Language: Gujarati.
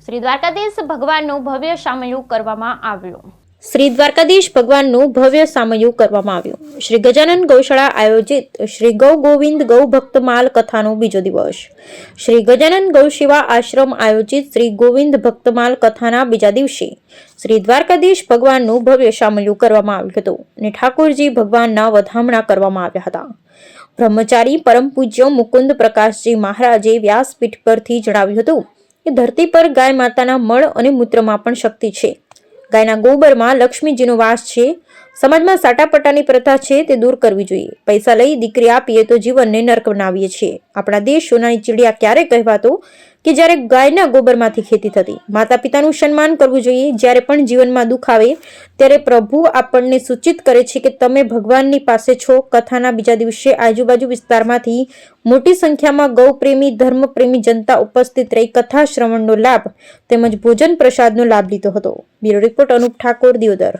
શ્રી દ્વારકાધીશ ભગવાનનું ભવ્ય સામયું કરવામાં આવ્યું. શ્રી દ્વારકાધીશ ભગવાનનું ભવ્ય સામયું કરવામાં આવ્યું. શ્રી ગજાનન ગૌશાળા આયોજિત શ્રી ગૌ ગોવિંદ ગૌ ભક્તમાલ કથાનો બીજો દિવસ. શ્રી ગજાનન ગૌસેવા આશ્રમ આયોજિત શ્રી ગોવિંદ ભક્તમાલ કથાના બીજા દિવસે શ્રી દ્વારકાધીશ ભગવાનનું ભવ્ય સામયું કરવામાં આવ્યું હતું અને ઠાકોરજી ભગવાનના વધામણા કરવામાં આવ્યા હતા. બ્રહ્મચારી પરમ પૂજ્ય મુકુંદ પ્રકાશજી મહારાજે વ્યાસપીઠ પરથી જણાવ્યું હતું કે ધરતી પર ગાય માતાના મળ અને મૂત્રમાં પણ શક્તિ છે. ગાયના ગોબરમાં લક્ષ્મીજીનો વાસ છે. સમાજમાં સાટાપટાની પ્રથા છે તે દૂર કરવી જોઈએ. પૈસા લઈ દીકરી આપીએ તો જીવનને નર્ક બનાવીએ છીએ. આપણા દેશ સોનાની ચીડિયા ક્યારે કહેવાતો કે જ્યારે ગાયના ગોબરમાંથી ખેતી થતી. માતા પિતાનું સન્માન કરવું જોઈએ. જ્યારે પણ જીવનમાં દુઃખ આવે ત્યારે પ્રભુ આપણને સૂચિત કરે છે કે તમે ભગવાનની પાસે છો. કથાના બીજા દિવસે આજુબાજુ વિસ્તારમાંથી મોટી સંખ્યામાં ગૌપ્રેમી ધર્મપ્રેમી જનતા ઉપસ્થિત રહી કથા શ્રવણનો લાભ તેમજ ભોજન પ્રસાદનો લાભ લીધો હતો. Bureau report Anup Thakor, Deodar.